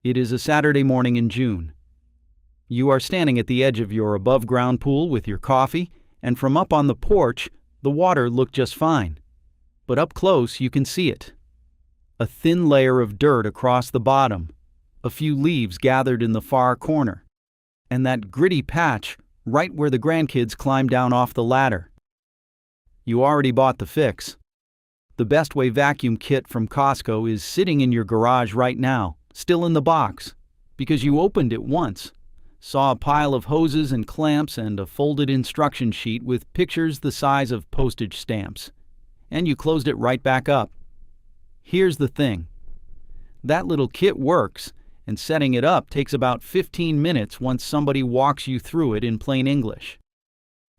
It is a Saturday morning in June. You are standing at the edge of your above-ground pool with your coffee, and from up on the porch, the water looked just fine. But up close, you can see it. A thin layer of dirt across the bottom, a few leaves gathered in the far corner, and that gritty patch right where the grandkids climbed down off the ladder. You already bought the fix. The Bestway vacuum kit from Costco is sitting in your garage right now, still in the box, because you opened it once, saw a pile of hoses and clamps and a folded instruction sheet with pictures the size of postage stamps, and you closed it right back up. Here's the thing. That little kit works, and setting it up takes about 15 minutes once somebody walks you through it in plain English.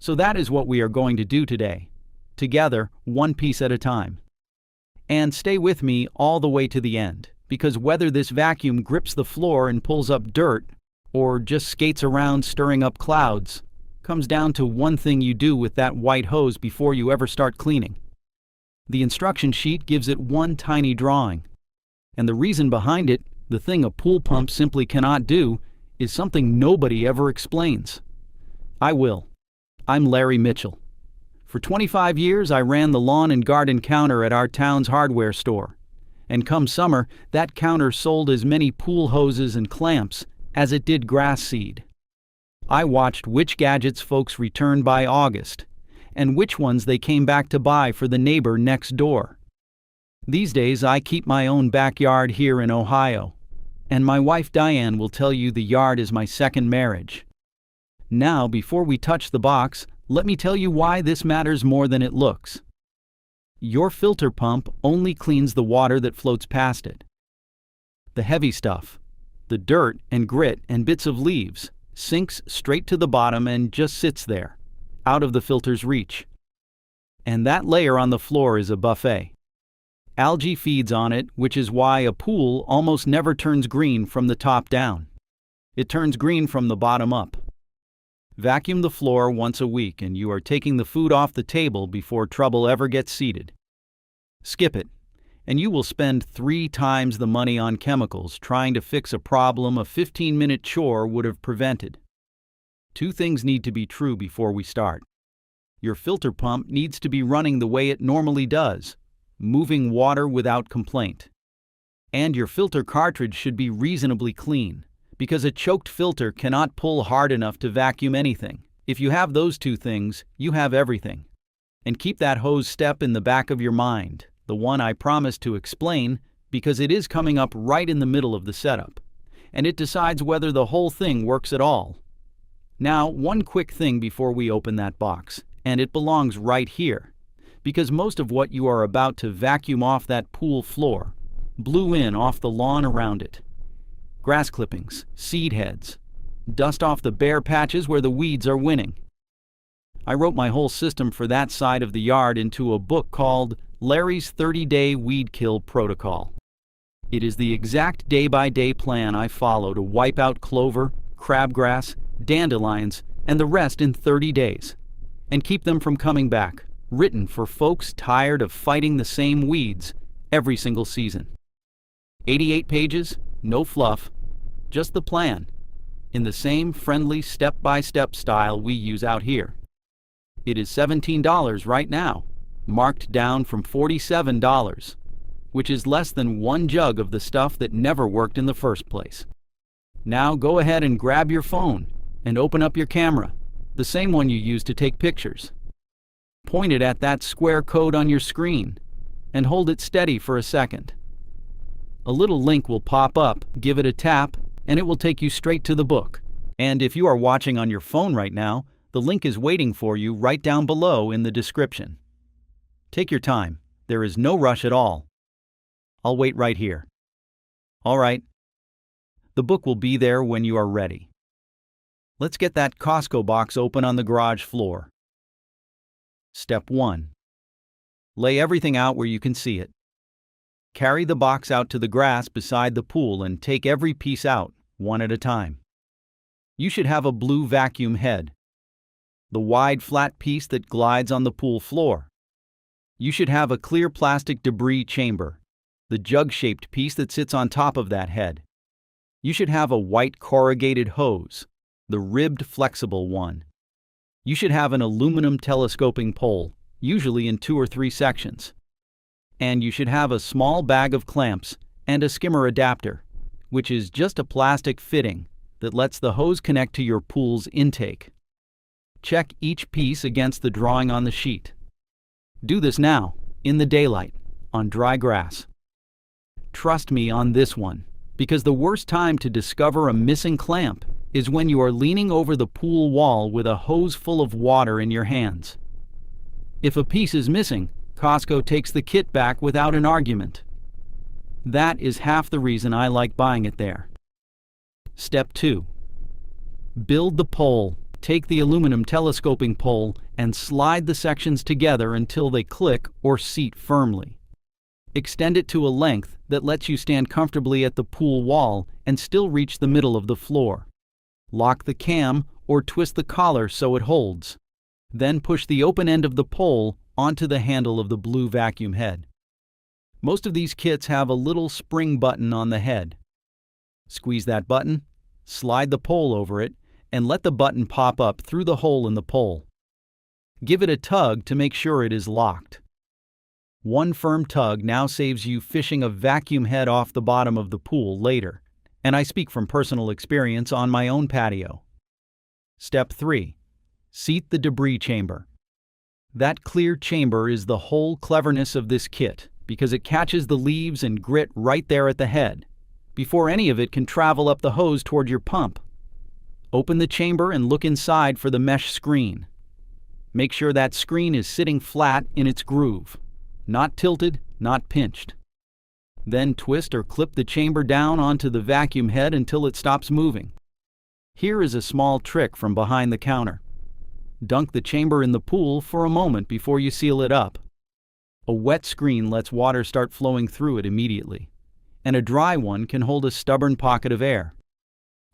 So that is what we are going to do today, together, one piece at a time. And stay with me all the way to the end, because whether this vacuum grips the floor and pulls up dirt, or just skates around stirring up clouds, comes down to one thing you do with that white hose before you ever start cleaning. The instruction sheet gives it one tiny drawing, and the reason behind it, the thing a pool pump simply cannot do, is something nobody ever explains. I will. I'm Larry Mitchell. For 25 years, I ran the lawn and garden counter at our town's hardware store. And come summer, that counter sold as many pool hoses and clamps as it did grass seed. I watched which gadgets folks returned by August, and which ones they came back to buy for the neighbor next door. These days, I keep my own backyard here in Ohio, and my wife Diane will tell you the yard is my second marriage. Now, before we touch the box, let me tell you why this matters more than it looks. Your filter pump only cleans the water that floats past it. The heavy stuff, the dirt and grit and bits of leaves, sinks straight to the bottom and just sits there, out of the filter's reach. And that layer on the floor is a buffet. Algae feeds on it, which is why a pool almost never turns green from the top down. It turns green from the bottom up. Vacuum the floor once a week and you are taking the food off the table before trouble ever gets seated. Skip it, and you will spend 3 times the money on chemicals trying to fix a problem a 15-minute chore would have prevented. 2 things need to be true before we start. Your filter pump needs to be running the way it normally does, moving water without complaint. And your filter cartridge should be reasonably clean, because a choked filter cannot pull hard enough to vacuum anything. If you have those 2 things, you have everything. And keep that hose step in the back of your mind, the one I promised to explain, because it is coming up right in the middle of the setup, and it decides whether the whole thing works at all. Now, one quick thing before we open that box, and it belongs right here, because most of what you are about to vacuum off that pool floor blew in off the lawn around it. Grass clippings, seed heads, dust off the bare patches where the weeds are winning. I wrote my whole system for that side of the yard into a book called Larry's 30-Day Weed Kill Protocol. It is the exact day-by-day plan I follow to wipe out clover, crabgrass, dandelions, and the rest in 30 days, and keep them from coming back, written for folks tired of fighting the same weeds every single season. 88 pages, no fluff, just the plan, in the same friendly step-by-step style we use out here. It is $17 right now, marked down from $47, which is less than 1 jug of the stuff that never worked in the first place. Now go ahead and grab your phone and open up your camera, the same one you use to take pictures. Point it at that square code on your screen and hold it steady for a second. A little link will pop up, give it a tap, and it will take you straight to the book. And if you are watching on your phone right now, the link is waiting for you right down below in the description. Take your time. There is no rush at all. I'll wait right here. All right. The book will be there when you are ready. Let's get that Costco box open on the garage floor. Step 1. Lay everything out where you can see it. Carry the box out to the grass beside the pool and take every piece out, one at a time. You should have a blue vacuum head, the wide flat piece that glides on the pool floor. You should have a clear plastic debris chamber, the jug-shaped piece that sits on top of that head. You should have a white corrugated hose, the ribbed flexible one. You should have an aluminum telescoping pole, usually in 2 or 3 sections. And you should have a small bag of clamps and a skimmer adapter, which is just a plastic fitting that lets the hose connect to your pool's intake. Check each piece against the drawing on the sheet. Do this now, in the daylight, on dry grass. Trust me on this one, because the worst time to discover a missing clamp is when you are leaning over the pool wall with a hose full of water in your hands. If a piece is missing, Costco takes the kit back without an argument. That is half the reason I like buying it there. Step 2. Build the pole. Take the aluminum telescoping pole and slide the sections together until they click or seat firmly. Extend it to a length that lets you stand comfortably at the pool wall and still reach the middle of the floor. Lock the cam or twist the collar so it holds. Then push the open end of the pole onto the handle of the blue vacuum head. Most of these kits have a little spring button on the head. Squeeze that button, slide the pole over it, and let the button pop up through the hole in the pole. Give it a tug to make sure it is locked. One firm tug now saves you fishing a vacuum head off the bottom of the pool later, and I speak from personal experience on my own patio. Step 3. Seat the debris chamber. That clear chamber is the whole cleverness of this kit because it catches the leaves and grit right there at the head, before any of it can travel up the hose toward your pump. Open the chamber and look inside for the mesh screen. Make sure that screen is sitting flat in its groove, not tilted, not pinched. Then twist or clip the chamber down onto the vacuum head until it stops moving. Here is a small trick from behind the counter. Dunk the chamber in the pool for a moment before you seal it up. A wet screen lets water start flowing through it immediately, and a dry one can hold a stubborn pocket of air.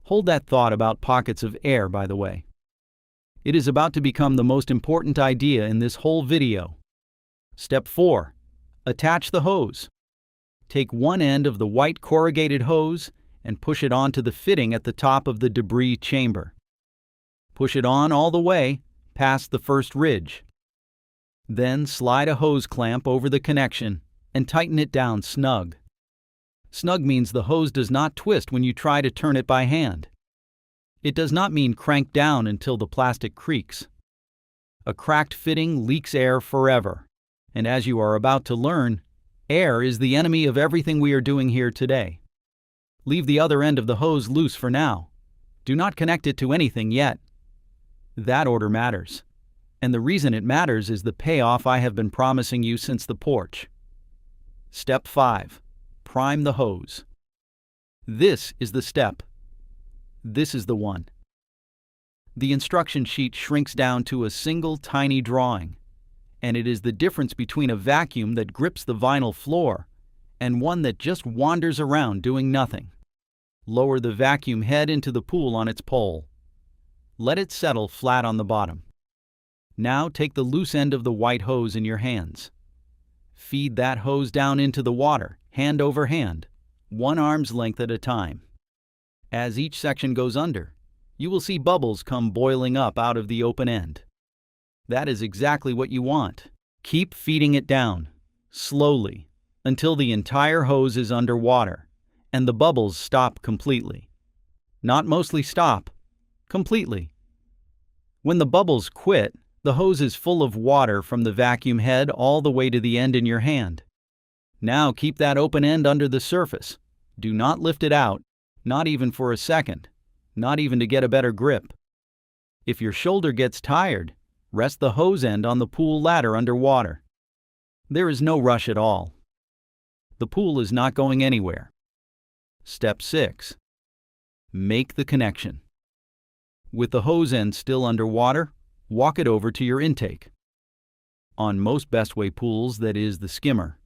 Hold that thought about pockets of air, by the way. It is about to become the most important idea in this whole video. Step 4. Attach the hose. Take one end of the white corrugated hose and push it onto the fitting at the top of the debris chamber. Push it on all the way, past the first ridge. Then slide a hose clamp over the connection and tighten it down snug. Snug means the hose does not twist when you try to turn it by hand. It does not mean crank down until the plastic creaks. A cracked fitting leaks air forever, and as you are about to learn, air is the enemy of everything we are doing here today. Leave the other end of the hose loose for now. Do not connect it to anything yet. That order matters, and the reason it matters is the payoff I have been promising you since the porch. Step 5. Prime the hose. This is the step. This is the one. The instruction sheet shrinks down to a single tiny drawing, and it is the difference between a vacuum that grips the vinyl floor and one that just wanders around doing nothing. Lower the vacuum head into the pool on its pole. Let it settle flat on the bottom. Now take the loose end of the white hose in your hands. Feed that hose down into the water, hand over hand, 1 arm's length at a time. As each section goes under, you will see bubbles come boiling up out of the open end. That is exactly what you want. Keep feeding it down, slowly, until the entire hose is under water, and the bubbles stop completely. Not mostly stop, completely. When the bubbles quit, the hose is full of water from the vacuum head all the way to the end in your hand. Now keep that open end under the surface. Do not lift it out, not even for a second, not even to get a better grip. If your shoulder gets tired, rest the hose end on the pool ladder under water. There is no rush at all. The pool is not going anywhere. Step 6. Make the connection. With the hose end still underwater, walk it over to your intake. On most Bestway pools, that is the skimmer,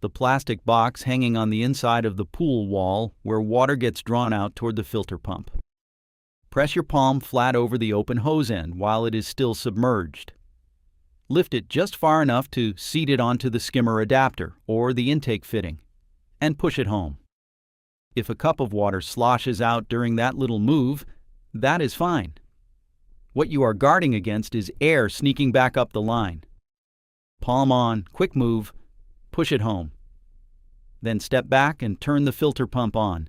the plastic box hanging on the inside of the pool wall where water gets drawn out toward the filter pump. Press your palm flat over the open hose end while it is still submerged. Lift it just far enough to seat it onto the skimmer adapter or the intake fitting, and push it home. If a cup of water sloshes out during that little move, that is fine. What you are guarding against is air sneaking back up the line. Palm on, quick move, push it home. Then step back and turn the filter pump on.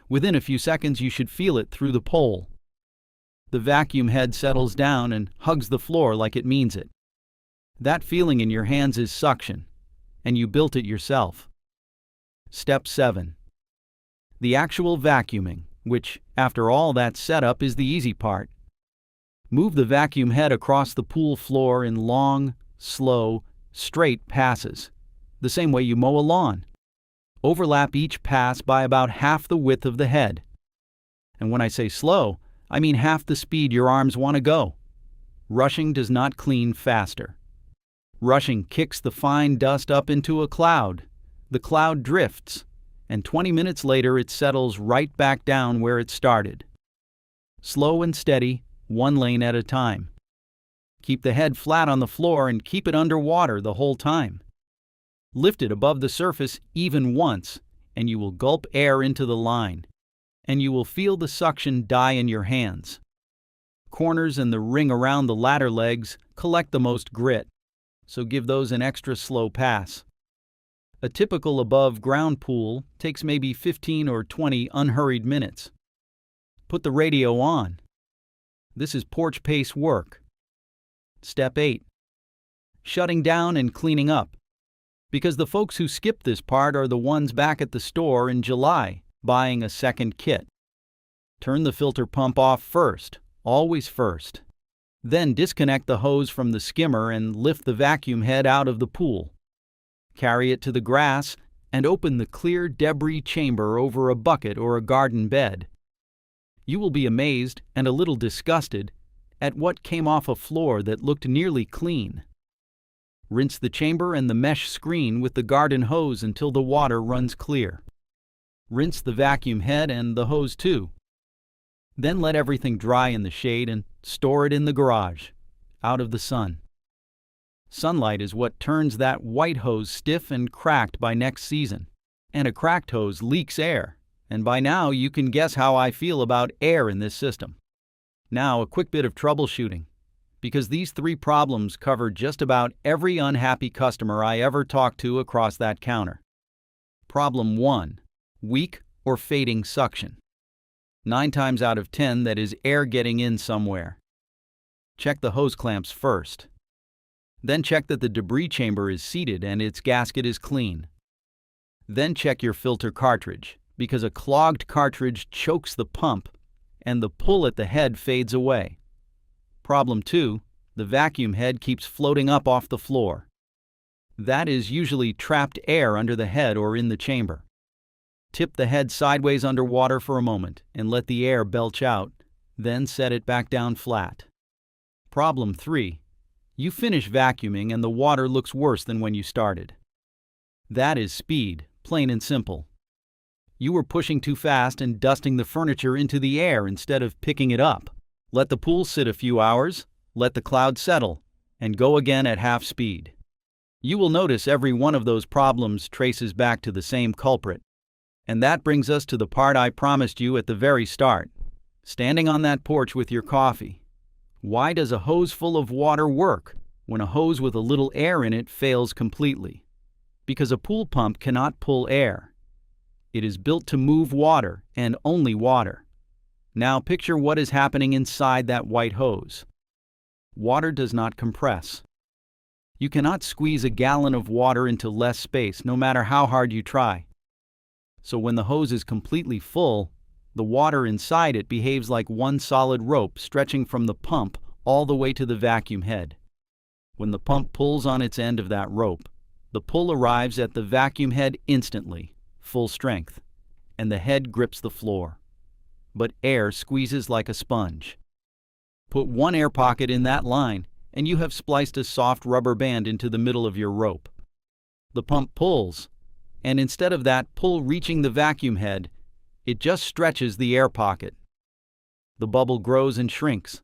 Within a few seconds you should feel it through the pole. The vacuum head settles down and hugs the floor like it means it. That feeling in your hands is suction, and you built it yourself. Step 7. The actual vacuuming, which, after all that setup, is the easy part. Move the vacuum head across the pool floor in long, slow, straight passes, the same way you mow a lawn. Overlap each pass by about half the width of the head. And when I say slow, I mean half the speed your arms want to go. Rushing does not clean faster. Rushing kicks the fine dust up into a cloud. The cloud drifts, and 20 minutes later it settles right back down where it started. Slow and steady, one lane at a time. Keep the head flat on the floor and keep it underwater the whole time. Lift it above the surface even once, and you will gulp air into the line, and you will feel the suction die in your hands. Corners and the ring around the ladder legs collect the most grit, so give those an extra slow pass. A typical above-ground pool takes maybe 15 or 20 unhurried minutes. Put the radio on. This is porch pace work. Step 8. Shutting down and cleaning up. Because the folks who skip this part are the ones back at the store in July buying a second kit. Turn the filter pump off first, always first. Then disconnect the hose from the skimmer and lift the vacuum head out of the pool. Carry it to the grass and open the clear debris chamber over a bucket or a garden bed. You will be amazed and a little disgusted at what came off a floor that looked nearly clean. Rinse the chamber and the mesh screen with the garden hose until the water runs clear. Rinse the vacuum head and the hose too. Then let everything dry in the shade and store it in the garage, out of the sun. Sunlight is what turns that white hose stiff and cracked by next season. And a cracked hose leaks air, and by now you can guess how I feel about air in this system. Now a quick bit of troubleshooting, because these 3 problems cover just about every unhappy customer I ever talked to across that counter. Problem 1. Weak or fading suction. 9 times out of 10 that is air getting in somewhere. Check the hose clamps first. Then check that the debris chamber is seated and its gasket is clean. Then check your filter cartridge, because a clogged cartridge chokes the pump and the pull at the head fades away. Problem 2, the vacuum head keeps floating up off the floor. That is usually trapped air under the head or in the chamber. Tip the head sideways underwater for a moment and let the air belch out, then set it back down flat. Problem 3, you finish vacuuming and the water looks worse than when you started. That is speed, plain and simple. You were pushing too fast and dusting the furniture into the air instead of picking it up. Let the pool sit a few hours, let the cloud settle, and go again at half speed. You will notice every one of those problems traces back to the same culprit. And that brings us to the part I promised you at the very start. Standing on that porch with your coffee. Why does a hose full of water work when a hose with a little air in it fails completely? Because a pool pump cannot pull air. It is built to move water and only water. Now picture what is happening inside that white hose. Water does not compress. You cannot squeeze a gallon of water into less space no matter how hard you try. So when the hose is completely full, the water inside it behaves like one solid rope stretching from the pump all the way to the vacuum head. When the pump pulls on its end of that rope, the pull arrives at the vacuum head instantly, full strength, and the head grips the floor. But air squeezes like a sponge. Put one air pocket in that line, and you have spliced a soft rubber band into the middle of your rope. The pump pulls, and instead of that pull reaching the vacuum head, it just stretches the air pocket. The bubble grows and shrinks.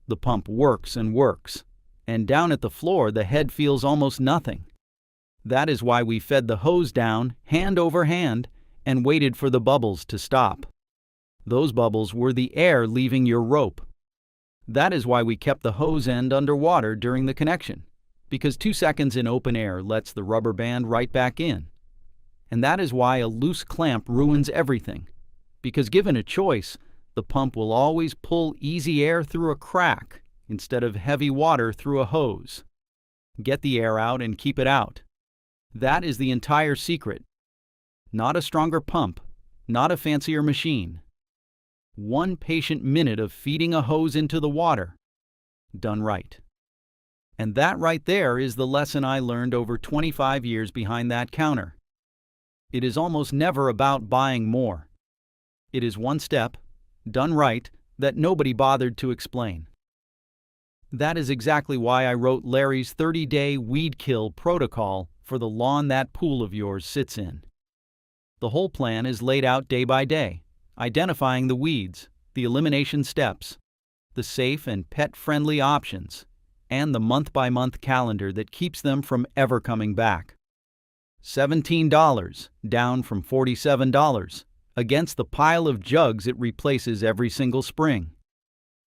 The pump works and works, and down at the floor the head feels almost nothing. That is why we fed the hose down, hand over hand, and waited for the bubbles to stop. Those bubbles were the air leaving your rope. That is why we kept the hose end underwater during the connection, because 2 seconds in open air lets the rubber band right back in. And that is why a loose clamp ruins everything, because given a choice, the pump will always pull easy air through a crack instead of heavy water through a hose. Get the air out and keep it out. That is the entire secret. Not a stronger pump, not a fancier machine. 1 patient minute of feeding a hose into the water, done right. And that right there is the lesson I learned over 25 years behind that counter. It is almost never about buying more. It is 1 step, done right, that nobody bothered to explain. That is exactly why I wrote Larry's 30-day weed kill protocol for the lawn that pool of yours sits in. The whole plan is laid out day by day, identifying the weeds, the elimination steps, the safe and pet-friendly options, and the month-by-month calendar that keeps them from ever coming back. $17, down from $47, against the pile of jugs it replaces every single spring.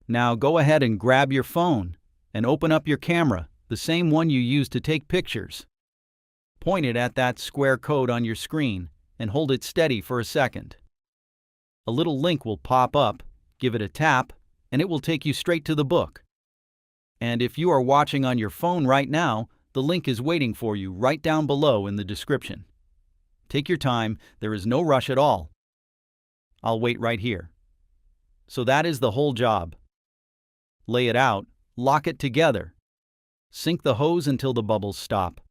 Now go ahead and grab your phone and open up your camera, the same one you use to take pictures. Point it at that square code on your screen and hold it steady for a second. A little link will pop up, give it a tap, and it will take you straight to the book. And if you are watching on your phone right now, the link is waiting for you right down below in the description. Take your time, there is no rush at all. I'll wait right here. So that is the whole job. Lay it out, lock it together, sink the hose until the bubbles stop,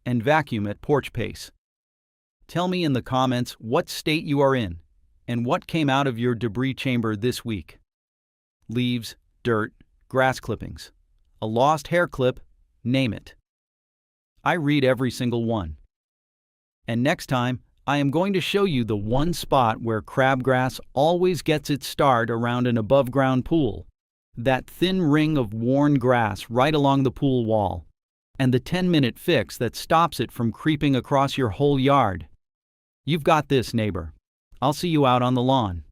and vacuum at porch pace. Tell me in the comments what state you are in and what came out of your debris chamber this week. Leaves, dirt, grass clippings, a lost hair clip, name it. I read every single one. And next time, I am going to show you the one spot where crabgrass always gets its start around an above-ground pool, that thin ring of worn grass right along the pool wall, and the 10-minute fix that stops it from creeping across your whole yard. You've got this, neighbor. I'll see you out on the lawn.